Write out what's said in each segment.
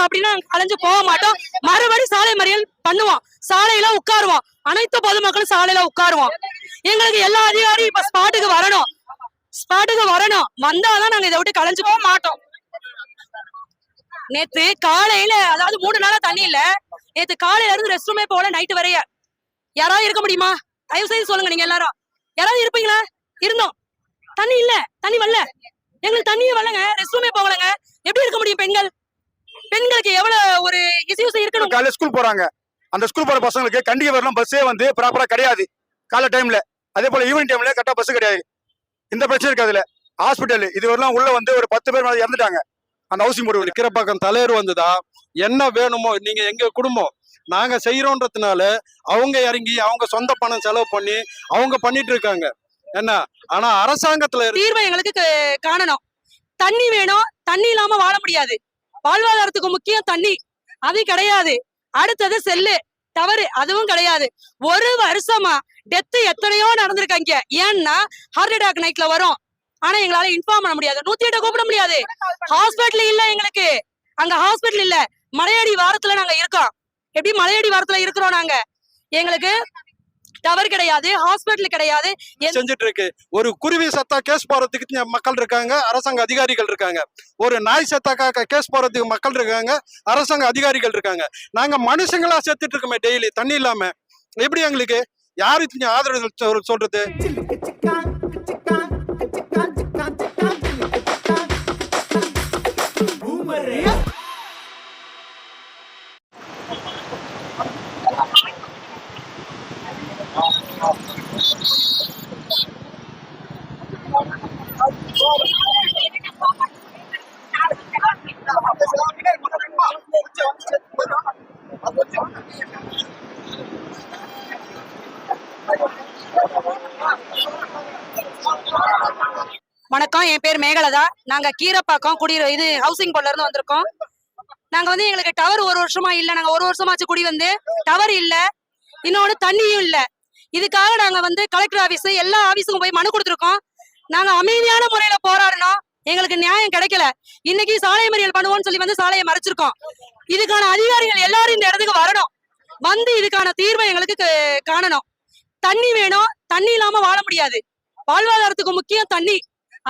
அப்படின்னா அலைஞ்சு போக மாட்டோம். மறுபடி சாலை மறியல் பண்ணுவோம். சாலையில உட்காருவோம். அனைத்து பொதுமக்களும் சாலையில உட்காருவோம். எங்களுக்கு எல்லா அதிகாரியும் இப்ப ஸ்பாட்டுக்கு வரணும். வந்தாதான் நாங்க இதை விட்டு கலைஞ்சு போக மாட்டோம். நேத்து காலையில, அதாவது 3 நாளா தண்ணி இல்ல. நேத்து காலையில இருந்து ரெஸ்ட் ரூமே போல நைட்டு வரைய. யாராவது இருக்க முடியுமா? தயவு செய்து சொல்லுங்க. நீங்க எல்லாரும் யாராவது இருப்பீங்களா? இருந்தோம். தண்ணி இல்ல, தண்ணி வரல. எங்களுக்கு தண்ணியே வரலங்க. ரெஸ்ட் ரூமே போகலங்க. எப்படி இருக்க முடியும்? பெண்களுக்கு எவ்வளவு ஒரு இஷ்யூஸ் இருக்கணும். காலையில ஸ்கூல் போறாங்க. அந்த ஸ்கூல் போற பசங்களுக்கு கண்டிகை வரலாம் பஸ்ஸே வந்து ப்ராப்பரா கிடையாது காலை டைம்ல. அதே போல ஈவினிங் டைம்ல கரெக்டா பஸ் கிடையாது. இந்த பிரச்சனை இருக்கு. அதுல ஹாஸ்பிட்டல் இது வரலாம் உள்ள வந்து ஒரு 10 பேர் மேல இறந்துட்டாங்க. அந்த ஹவுசிங் போர்டு கீரப்பாக்கம் தலைவர் வந்துதா என்ன வேணுமோ நீங்க எங்க குடும்பம் நாங்க செய்யறோன்றதுனால அவங்க இறங்கி அவங்க சொந்த பணம் செலவு பண்ணி அவங்க பண்ணிட்டு இருக்காங்க. என்ன ஆனா அரசாங்கத்துல தீர்வை எங்களுக்கு காணணும். தண்ணி வேணும். தண்ணி இல்லாம வாழ முடியாது. வாழ்வாதாரத்துக்கு முக்கியம் தண்ணி. அது கிடையாது. அடுத்தது செல்லு டவரு, அதுவும் கிடையாது. ஒரு வருஷமா டெத்து எத்தனையோ நடந்திருக்காங்க. ஏன்னா ஹார்ட் அட்டாக் நைட்ல வரும். ஆனா எங்களால இன்ஃபார்ம் பண்ண முடியாது. 108 கூப்பிட முடியாது. ஹாஸ்பிட்டல் இல்ல எங்களுக்கு. அங்க ஹாஸ்பிட்டல் இல்ல. மலையடி வாரத்துல நாங்க இருக்கோம். எப்படி மலையடி வாரத்துல இருக்கிறோம் நாங்க? எங்களுக்கு டவர் கிடையாது, ஹாஸ்பிட்டல் கிடையாது. செஞ்சுட்டு இருக்கு. ஒரு குருவி சத்தா கேஸ் போறதுக்கு மக்கள் இருக்காங்க, அரசாங்க அதிகாரிகள் இருக்காங்க. ஒரு நாய் சத்தா கேஸ் போறதுக்கு மக்கள் இருக்காங்க, அரசாங்க அதிகாரிகள் இருக்காங்க. நாங்க மனுஷங்களா செத்துட்டு இருக்கோமே டெய்லி தண்ணி இல்லாம. எப்படி எங்களுக்கு யாரு ஆதரவு சொல்றது? வணக்கம், என் பேர் மேகலதா. நாங்க கீரப்பாக்கம் இது ஹவுசிங் போர்ட்ல இருந்து வந்திருக்கோம். நாங்க வந்து எங்களுக்கு டவர் ஒரு வருஷமா இல்ல. நாங்க ஒரு வருஷமாச்சு குடி வந்து டவர் இல்ல, இன்னொன்னு தண்ணியும் இல்ல. இதுக்காக நாங்க வந்து கலெக்டர் ஆபீஸ் எல்லா ஆபீஸுக்கும் போய் மனு கொடுத்துருக்கோம். நாங்க அமைதியான முறையில போராடணும். எங்களுக்கு நியாயம் கிடைக்கல. இன்னைக்கு சாலை மறியல் பண்ணுவோம்னு சொல்லி வந்து சாலையை மறைச்சிருக்கோம். இதுக்கான அதிகாரிகள் எல்லாரும் இந்த இடத்துக்கு வரணும். வந்து இதுக்கான தீர்வை எங்களுக்கு காணணும். தண்ணி வேணும். தண்ணி இல்லாம வாழ முடியாது. வாழ்வாதாரத்துக்கு முக்கியம் தண்ணி.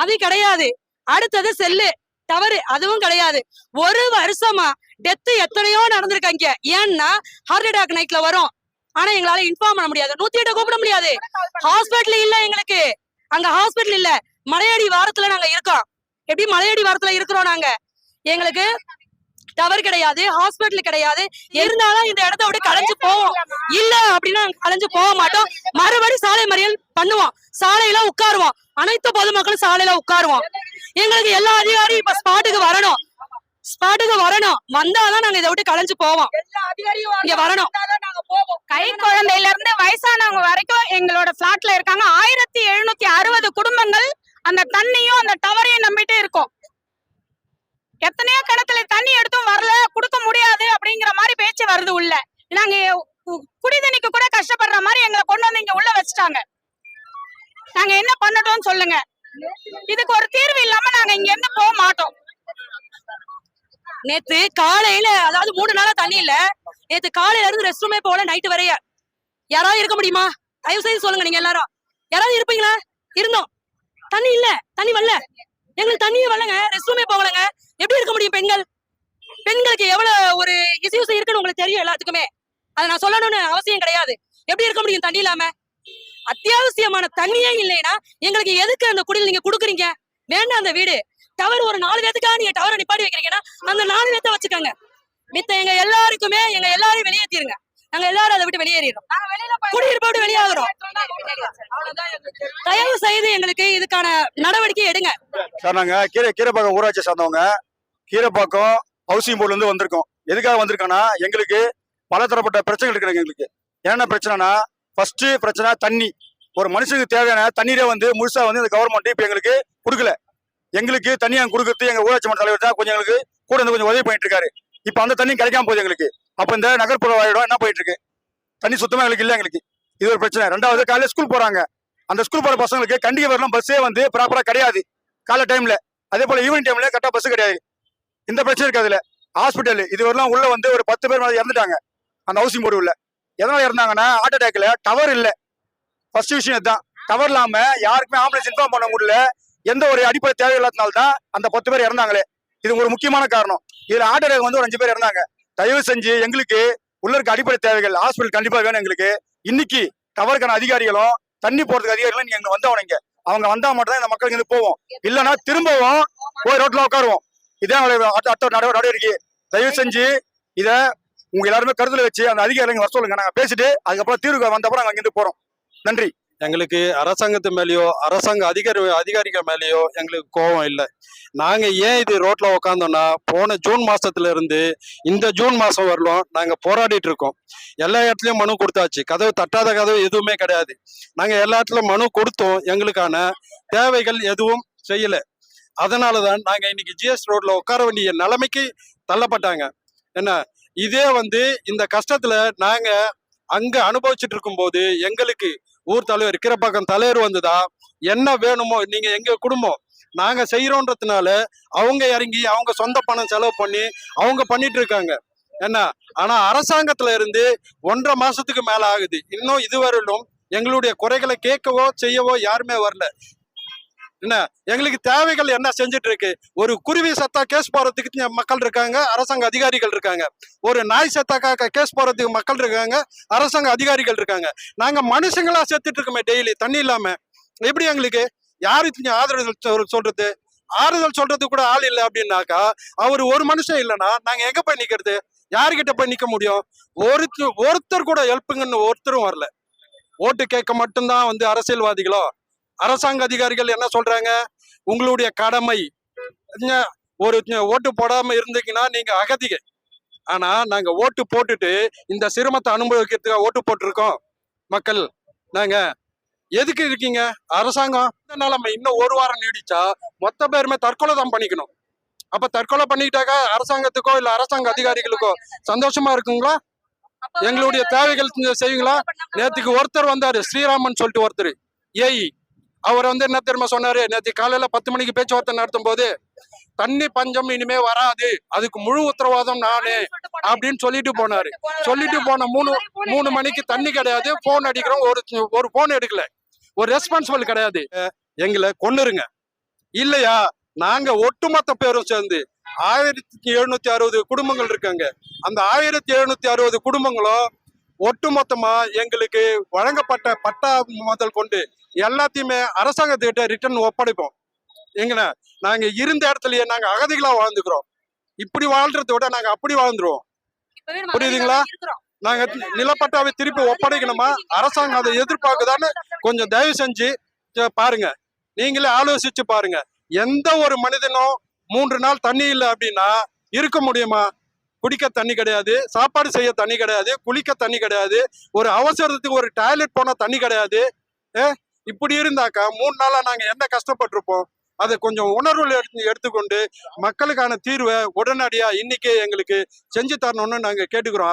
அது கிடையாது. அடுத்தது செல்லு டவரு, அதுவும் கிடையாது. ஒரு வருஷமா டெத்து எத்தனையோ நடந்திருக்காங்க. ஏன்னா ஹார்ட் அட்டாக் நைட்ல வரும். ஆனா எங்களால இன்ஃபார்ம் பண்ண முடியாது. 108 கூப்பிட முடியாது. ஹாஸ்பிட்டல் இல்ல எங்களுக்கு. அங்க ஹாஸ்பிட்டல் இல்ல. மலையடி வாரத்துல நாங்க இருக்கோம். எப்படி மலையடி வாரத்துல இருக்கிறோம் நாங்க? எங்களுக்கு டவர் கிடையாது, ஹாஸ்பிட்டல் கிடையாது. இருந்தாலும் இந்த இடத்த விட்டு கலைஞ்சு போவோம். இல்ல அப்படின்னா கலைஞ்சு போக மாட்டோம். மறுபடி சாலை மறியல் பண்ணுவோம். சாலையில உட்காருவோம். அனைத்து பொதுமக்களும் சாலையில உட்காருவோம். எங்களுக்கு எல்லா அதிகாரியும் இப்ப ஸ்பாட்டுக்கு வரணும். வந்தாதான் நாங்க இதை விட்டு கலைஞ்சு போவோம். இங்க வரணும். கை குழந்தையில இருந்து வயசானவங்க வரைக்கும் எங்களோட பிளாட்ல இருக்காங்க. 1760 குடும்பங்கள் அந்த தண்ணியும் அந்த டவரையும் நம்பிட்டு இருக்கோம். எத்தனையோ கிணத்துல தண்ணி எடுத்தும் வரல, கொடுக்க முடியாது அப்படிங்கிற மாதிரி பேச்சு வருது உள்ள. நாங்க குடிதண்ணிக்கு கூட கஷ்டப்படுற மாதிரி எங்களை கொண்டு வந்து இங்க உள்ள வச்சுட்டாங்க. நாங்க என்ன பண்ணட்டும் சொல்லுங்க. இதுக்கு ஒரு தீர்வு இல்லாம நாங்க இங்க இருந்து போக மாட்டோம். நேத்து காலையில, அதாவது 3 நாளா தண்ணி இல்ல. நேத்து காலையில இருந்து ரெஸ்ட் ரூமே போல நைட்டு வரைய. யாராவது இருக்க முடியுமா? தயவு செய்து சொல்லுங்க. நீங்க எல்லாரும் யாராவது இருப்பீங்களா? இருந்தோம். தண்ணி இல்ல, தண்ணி வரல. எங்களுக்கு தண்ணியே வரலங்க. ரெஸ்ட் ரூமே போகலங்க. எப்படி இருக்க முடியும்? பெண்களுக்கு எவ்வளவு ஒரு இஷ்யூஸ் இருக்குன்னு உங்களுக்கு தெரியும் எல்லாத்துக்குமே. அதை நான் சொல்லணும்னு அவசியம் கிடையாது. எப்படி இருக்க முடியும் தண்ணி இல்லாம? அத்தியாவசியமான தண்ணியே இல்லைன்னா எங்களுக்கு எதுக்கு அந்த குடியில் நீங்க குடுக்குறீங்க? வேண்டாம். அந்த வீடு டவர் ஒரு 4 பேத்துக்காக நீங்க டவரை நிப்பாட்டி வைக்கிறீங்கன்னா அந்த 4 பேத்த வச்சுக்கோங்க. மித்த எங்க எல்லாரையும் வெளியேற்றிருங்க. நாங்க எல்லாரும் அதை விட்டு வெளியேறிடுறோம். குடியிருப்பை விட்டு வெளியாகிறோம். தயவு செய்து எங்களுக்கு இதுக்கான நடவடிக்கை எடுங்க சார். நாங்க கீரப்பாக்கம் ஊராட்சி சார்ந்தவங்க. கீரப்பாக்கம் ஹவுசிங் போர்ட்ல இருந்து வந்திருக்கோம். எதுக்காக வந்திருக்கோம்னா எங்களுக்கு பல தரப்பட்ட பிரச்சனைகள் இருக்கிறாங்க. எங்களுக்கு என்ன பிரச்சனைனா, ஃபர்ஸ்ட் பிரச்சனை தண்ணி. ஒரு மனுஷனுக்கு தேவையான தண்ணீரை வந்து முழுசா வந்து இந்த கவர்மெண்ட் இப்ப எங்களுக்கு கொடுக்கல. எங்களுக்கு தண்ணி அங்க கொடுக்கறது எங்க ஊராட்சி மன்ற தலைவர் தான் கொஞ்சம் எங்களுக்கு கூட வந்து கொஞ்சம் உதவி பண்ணிட்டு இருக்காரு. இப்ப அந்த தண்ணி கிடைக்காம போகுது எங்களுக்கு. அப்ப இந்த நகர்ப்புற வாழிடம் என்ன போயிட்டு இருக்கு? தண்ணி சுத்தமா எங்களுக்கு இல்ல. எங்களுக்கு இது ஒரு பிரச்சனை. ரெண்டாவது, காலையில ஸ்கூல் போறாங்க. அந்த ஸ்கூல் போற பசங்களுக்கு கண்டிகை வரலாம் பஸ்ஸே வந்து ப்ராப்பரா கிடையாது காலை டைம்ல. அதே போல ஈவினிங் டைம்ல கரெக்டா பஸ் கிடையாது. இந்த பிரச்சனை இருக்கு. அதுல ஹாஸ்பிட்டல் இதுவரைலாம் உள்ள வந்து ஒரு 10 பேர் மேல இறந்துட்டாங்க அந்த ஹவுசிங் போர்டு உள்ள. எதனால இறந்தாங்கன்னா ஹார்ட் அட்டாக்ல டவர் இல்ல. ஃபர்ஸ்ட் விஷயம் இதுதான். டவர் இல்லாம யாருக்குமே ஆம்புலன்ஸ் இன்ஃபார்ம் பண்ண முடியல. எந்த ஒரு அடிப்படை தேவை இல்லாதனால தான் அந்த 10 பேர் இறந்தாங்களே. இது ஒரு முக்கியமான காரணம். இதுல ஹார்ட் அட்டாக் வந்து ஒரு 5 பேர் இறந்தாங்க. தயவு செஞ்சு எங்களுக்கு உள்ள இருக்க அடிப்படை தேவைகள் ஹாஸ்பிட்டல் கண்டிப்பா வேணும் எங்களுக்கு. இன்னைக்கு டவருக்கான அதிகாரிகளும் தண்ணி போறதுக்கு அதிகாரிகளும் நீங்க எங்க வந்தவங்க. அவங்க வந்தா மட்டும் தான் இந்த மக்களுக்கு இருந்து போவோம். இல்லைன்னா திரும்பவும் போய் ரோட்ல உட்காருவோம். இதான் அடுத்த நடவடிக்கை. தயவு செஞ்சு இத உங்க எல்லாருமே கருத்துல வச்சு அந்த அதிகாரிகள் வர சொல்லுங்க. நாங்க பேசிட்டு அதுக்கப்புறம் தீர்வு வந்தப்பறம் நாங்க இருந்து போறோம். நன்றி. எங்களுக்கு அரசாங்கத்து மேலேயோ அரசாங்க அதிகாரிகள் மேலேயோ எங்களுக்கு கோபம் இல்லை. நாங்க ஏன் இது ரோட்ல உக்காந்தோம்னா, போன ஜூன் மாசத்துல இருந்து இந்த ஜூன் மாசம் வரலும் நாங்க போராடிட்டு இருக்கோம். எல்லா இடத்துலயும் மனு கொடுத்தாச்சு. கதவு தட்டாத கதவு எதுவுமே கிடையாது. நாங்க எல்லா இடத்துலயும் மனு கொடுத்தோம். எங்களுக்கான தேவைகள் எதுவும் செய்யல. அதனாலதான் நாங்க இன்னைக்கு ஜிஎஸ் ரோட்ல உட்கார வேண்டிய நிலைமைக்கு தள்ளப்பட்டாங்க. என்ன இதே வந்து இந்த கஷ்டத்துல நாங்க அங்க அனுபவிச்சுட்டு இருக்கும் போது எங்களுக்கு ஊர் தலைவர் கீரப்பாக்கம் தலைவர் வந்துதா என்ன வேணுமோ நீங்க எங்க குடும்பம் நாங்க செய்யறோன்றதுனால அவங்க இறங்கி அவங்க சொந்த பணம் செலவு பண்ணி அவங்க பண்ணிட்டு இருக்காங்க. என்ன ஆனா அரசாங்கத்துல இருந்து 1.5 மாசத்துக்கு மேல ஆகுது. இன்னும் இதுவரையிலும் எங்களுடைய குறைகளை கேட்கவோ செய்யவோ யாருமே வரல. என்ன எங்களுக்கு தேவைகள் என்ன செஞ்சுட்டு இருக்கு? ஒரு குருவி சத்தா கேஸ் போறதுக்கு மக்கள் இருக்காங்க, அரசாங்க அதிகாரிகள் இருக்காங்க. ஒரு நாய் சத்தா கேஸ் போறதுக்கு மக்கள் இருக்காங்க, அரசாங்க அதிகாரிகள் இருக்காங்க. நாங்க மனுஷங்களா செத்துட்டு இருக்கோமே டெய்லி தண்ணி இல்லாம. எப்படி எங்களுக்கு யாருக்கு ஆதரவு சொல்றது? ஆறுதல் சொல்றது கூட ஆள் இல்லை அப்படின்னாக்கா அவர் ஒரு மனுஷன் இல்லைன்னா நாங்க எங்க போய் நிக்கிறது? யாருக்கிட்ட போய் நிக்க முடியும்? ஒருத்தர் கூட ஹெல்ப்புங்கன்னு ஒருத்தரும் வரல. ஓட்டு கேட்க மட்டும்தான் வந்து அரசியல்வாதிகளோ அரசாங்க அதிகாரிகள் என்ன சொல்றாங்க? உங்களுடைய கடமை ஒரு ஓட்டு போடாம இருந்தீங்கன்னா நீங்க அகதிக. ஆனா நாங்க ஓட்டு போட்டுட்டு இந்த சிரமத்தை அனுபவிக்கிறதுக்காக ஓட்டு போட்டிருக்கோம். மக்கள் நாங்க எதுக்கு இருக்கீங்க? அரசாங்கம் நிலைமை இன்னும் 1 வாரம் நீடிச்சா மொத்த பேருமே தற்கொலை தான் பண்ணிக்கணும். அப்ப தற்கொலை பண்ணிக்கிட்டாக்கா அரசாங்கத்துக்கோ இல்ல அரசாங்க அதிகாரிகளுக்கோ சந்தோஷமா இருக்குங்களா? எங்களுடைய தேவைகள் செய்வீங்களா? நேற்றுக்கு ஒருத்தர் வந்தாரு, ஸ்ரீராமன் சொல்லிட்டு ஒருத்தர் ஏஇ. அவர் வந்து என்ன தெரியுமா சொன்னாரு? நேற்று காலையில 10 மணிக்கு பேச்சுவார்த்தை நடத்தும் போது தண்ணி பஞ்சம் இனிமே வராது, அதுக்கு முழு உத்தரவாதம் நானு அப்படின்னு சொல்லிட்டு போனாரு. சொல்லிட்டு போன 3 மணிக்கு தண்ணி கிடையாது, போன் அடிக்கிறோம், ஒரு போன் எடுக்கல, ஒரு ரெஸ்பான்சிபிள் கிடையாது. எங்களை கொன்னுருங்க. இல்லையா நாங்க ஒட்டுமொத்த பேரும் சேர்ந்து 1760 குடும்பங்கள் இருக்காங்க. அந்த 1760 குடும்பங்களும் ஒட்டுமொத்தமா எங்களுக்கு வழங்கப்பட்ட பட்டா முதல் கொண்டு எல்லாத்தையுமே அரசாங்கத்துக்கிட்ட ரிட்டர்ன் ஒப்படைப்போம். எங்கண்ணா நாங்க இருந்த இடத்துலயே நாங்க அகதிகளா வாழ்ந்துக்கிறோம். இப்படி வாழ்றதை விட நாங்க அப்படி வாழ்ந்துருவோம். புரியுதுங்களா? நாங்க நிலப்பட்டாவை திருப்பி ஒப்படைக்கணுமா? அரசாங்கம் அதை எதிர்பார்க்குதான்னு கொஞ்சம் தயவு செஞ்சு பாருங்க. நீங்களே ஆலோசிச்சு பாருங்க. எந்த ஒரு மனிதனும் 3 நாள் தண்ணி இல்லை அப்படின்னா இருக்க முடியுமா? குடிக்க தண்ணி கிடையாது, சாப்பாடு செய்ய தண்ணி கிடையாது, குளிக்க தண்ணி கிடையாது, ஒரு அவசரத்துக்கு ஒரு டாய்லெட் போனா தண்ணி கிடையாது. இப்படி இருந்தாக்கா 3 நாளா நாங்க என்ன கஷ்டப்பட்டிருப்போம்? அதை கொஞ்சம் உணர்வு எடுத்துக்கொண்டு மக்களுக்கான தீர்வை உடனடியா இன்னைக்கே எங்களுக்கு செஞ்சு தரணும்னு நாங்க கேட்டுக்கிறோம்.